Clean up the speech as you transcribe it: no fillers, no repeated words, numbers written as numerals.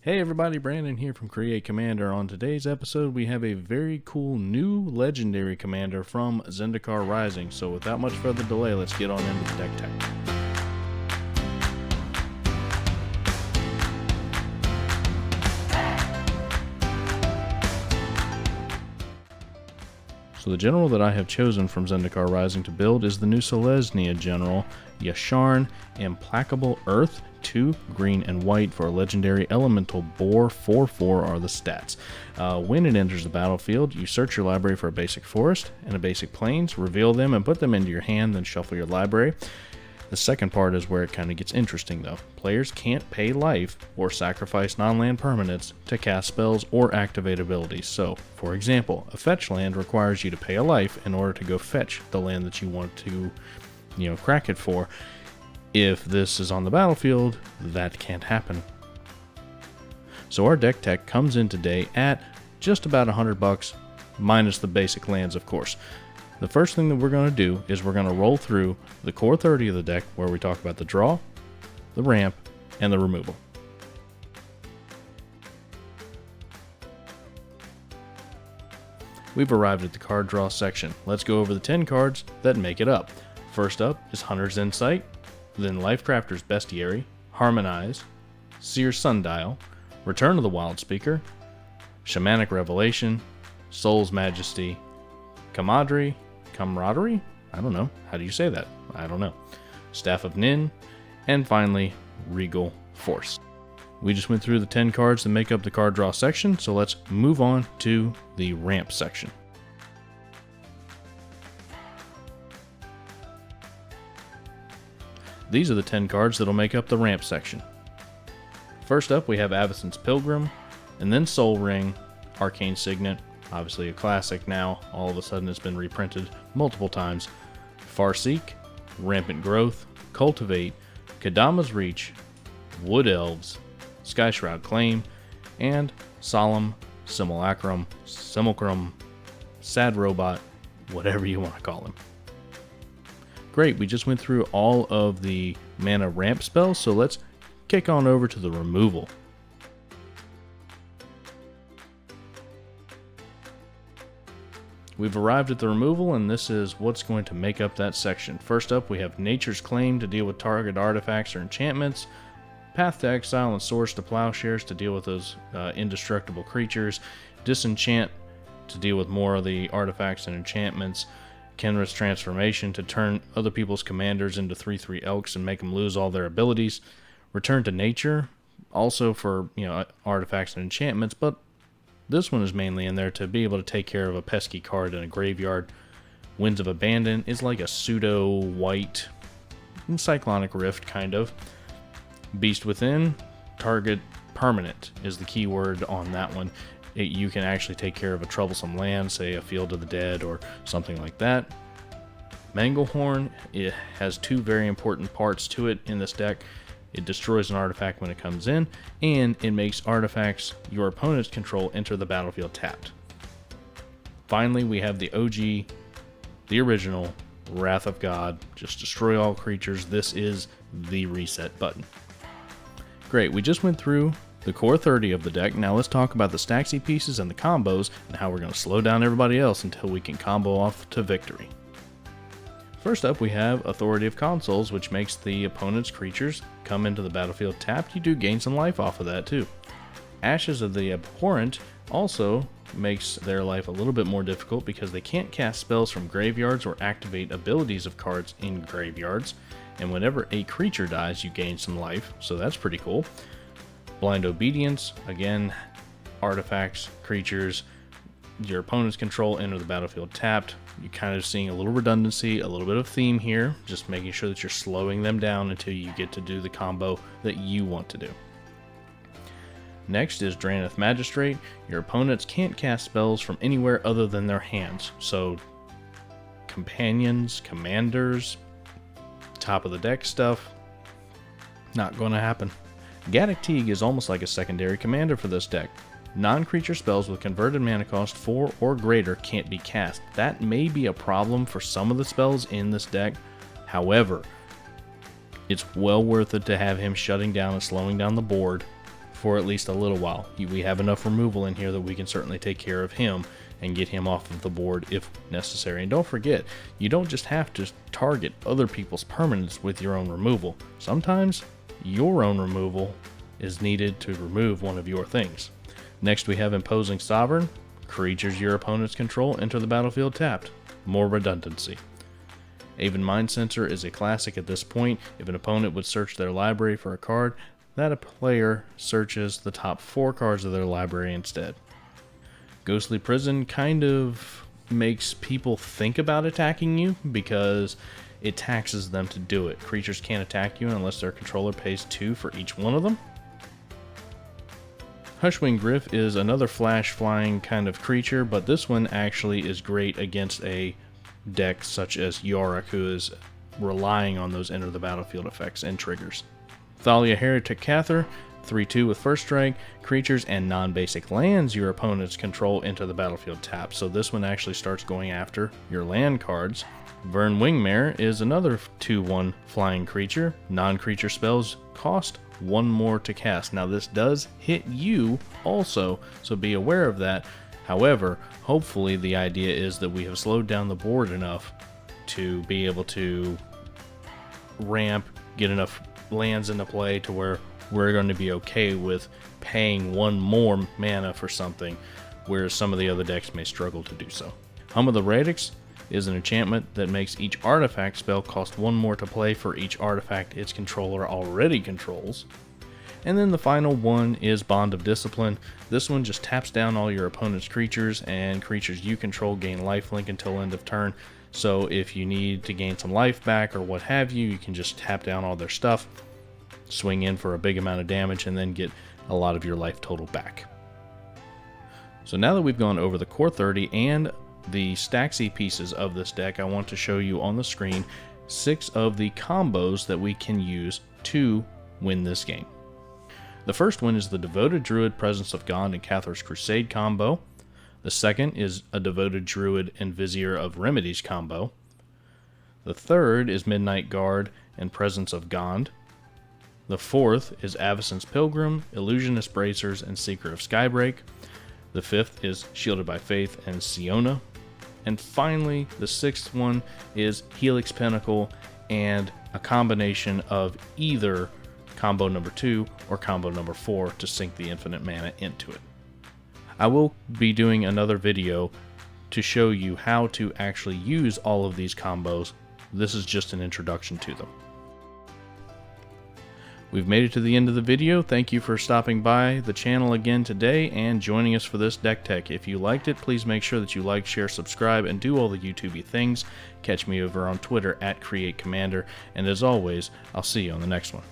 Hey everybody, Brandon here from Create Commander. On today's episode, we have a very cool new legendary commander from Zendikar Rising. So without much further delay, let's get on into the deck tech. So the general that I have chosen from Zendikar Rising to build is the new Selesnya general, Yasharn, Implacable Earth, 2 green and white for a legendary elemental boar. 4/4 are the stats. When it enters the battlefield, you search your library for a basic forest and a basic plains, reveal them and put them into your hand, then shuffle your library. The second part is where it kind of gets interesting though. Players can't pay life or sacrifice non-land permanents to cast spells or activate abilities. So, for example, a fetchland requires you to pay a life in order to go fetch the land that you want to, crack it for. If this is on the battlefield, that can't happen. So our deck tech comes in today at just about $100, minus the basic lands, of course. The first thing that we're going to do is we're going to roll through the core 30 of the deck, where we talk about the draw, the ramp, and the removal. We've arrived at the card draw section. Let's go over the 10 cards that make it up. First up is Hunter's Insight, then Lifecrafter's Bestiary, Harmonize, Seer's Sundial, Return of the Wild Speaker, Shamanic Revelation, Soul's Majesty, Camaraderie? I don't know. How do you say that? I don't know. Staff of Nin, and finally, Regal Force. We just went through the 10 cards that make up the card draw section, so let's move on to the ramp section. These are the 10 cards that'll make up the ramp section. First up, we have Avacyn's Pilgrim, and then Soul Ring, Arcane Signet, obviously a classic now, all of a sudden it's been reprinted multiple times, Farseek, Rampant Growth, Cultivate, Kadama's Reach, Wood Elves, Skyshroud Claim, and Solemn Simulacrum, Sad Robot, whatever you want to call him. Great, we just went through all of the mana ramp spells, so let's kick on over to the removal. We've arrived at the removal, and this is what's going to make up that section. First up, we have Nature's Claim to deal with target artifacts or enchantments, Path to Exile and Source to Plowshares to deal with those indestructible creatures, Disenchant to deal with more of the artifacts and enchantments, Kenra's Transformation to turn other people's commanders into 3/3 elks and make them lose all their abilities, Return to Nature, also for artifacts and enchantments, but this one is mainly in there to be able to take care of a pesky card in a graveyard. Winds of Abandon is like a pseudo white Cyclonic Rift kind of. Beast Within, target permanent is the key word on that one. You can actually take care of a troublesome land, say a Field of the Dead or something like that. Manglehorn, it has 2 very important parts to it in this deck. It destroys an artifact when it comes in, and it makes artifacts your opponents control enter the battlefield tapped. Finally, we have the OG, the original, Wrath of God. Just destroy all creatures. This is the reset button. Great, we just went through the core 30 of the deck. Now let's talk about the staxy pieces and the combos, and how we're going to slow down everybody else until we can combo off to victory. First up, we have Authority of Consuls, which makes the opponent's creatures come into the battlefield tapped. You do gain some life off of that too. Ashes of the Abhorrent also makes their life a little bit more difficult because they can't cast spells from graveyards or activate abilities of cards in graveyards. And whenever a creature dies, you gain some life, so that's pretty cool. Blind Obedience, again, artifacts, creatures, your opponent's control enter the battlefield tapped. You're kind of seeing a little redundancy, a little bit of theme here, just making sure that you're slowing them down until you get to do the combo that you want to do. Next is Drannith Magistrate. Your opponents can't cast spells from anywhere other than their hands, so companions, commanders, top of the deck stuff, not going to happen. Gaddock Teeg is almost like a secondary commander for this deck. Non-creature spells with converted mana cost 4 or greater can't be cast. That may be a problem for some of the spells in this deck. However, it's well worth it to have him shutting down and slowing down the board for at least a little while. We have enough removal in here that we can certainly take care of him and get him off of the board if necessary. And don't forget, you don't just have to target other people's permanents with your own removal. Sometimes your own removal is needed to remove one of your things. Next we have Imposing Sovereign. Creatures your opponents control enter the battlefield tapped. More redundancy. Aven Mind Sensor is a classic at this point. If an opponent would search their library for a card, that a player searches the top 4 cards of their library instead. Ghostly Prison kind of makes people think about attacking you because it taxes them to do it. Creatures can't attack you unless their controller pays 2 for each one of them. Hushwing Griff is another flash flying kind of creature, but this one actually is great against a deck such as Yorick, who is relying on those enter the battlefield effects and triggers. Thalia Heretic Cather, 3/2 with first strike. Creatures and non-basic lands your opponents control enter the battlefield tap, so this one actually starts going after your land cards. Vern Wingmare is another 2/1 flying creature. Non-creature spells cost 1 more to cast. Now this does hit you also, so be aware of that. However, hopefully the idea is that we have slowed down the board enough to be able to ramp, get enough lands into play to where we're going to be okay with paying 1 more mana for something, whereas some of the other decks may struggle to do so. Hum of the Radix is an enchantment that makes each artifact spell cost 1 more to play for each artifact its controller already controls. And then the final one is Bond of Discipline. This one just taps down all your opponent's creatures, and creatures you control gain lifelink until end of turn. So if you need to gain some life back or what have you, you can just tap down all their stuff, swing in for a big amount of damage, and then get a lot of your life total back. So now that we've gone over the core 30 and the staxy pieces of this deck, I want to show you on the screen 6 of the combos that we can use to win this game. The first one is the Devoted Druid Presence of Gond and Cathar's Crusade combo. The second is a Devoted Druid and Vizier of Remedies combo. The third is Midnight Guard and Presence of Gond. The fourth is Avacyn's Pilgrim, Illusionist Bracers, and Seeker of Skybreak. The fifth is Shielded by Faith and Siona. And finally, the sixth one is Helix Pinnacle and a combination of either combo number 2 or combo number 4 to sink the infinite mana into it. I will be doing another video to show you how to actually use all of these combos. This is just an introduction to them. We've made it to the end of the video. Thank you for stopping by the channel again today and joining us for this deck tech. If you liked it, please make sure that you like, share, subscribe, and do all the YouTubey things. Catch me over on Twitter @CreateCommander, and as always, I'll see you on the next one.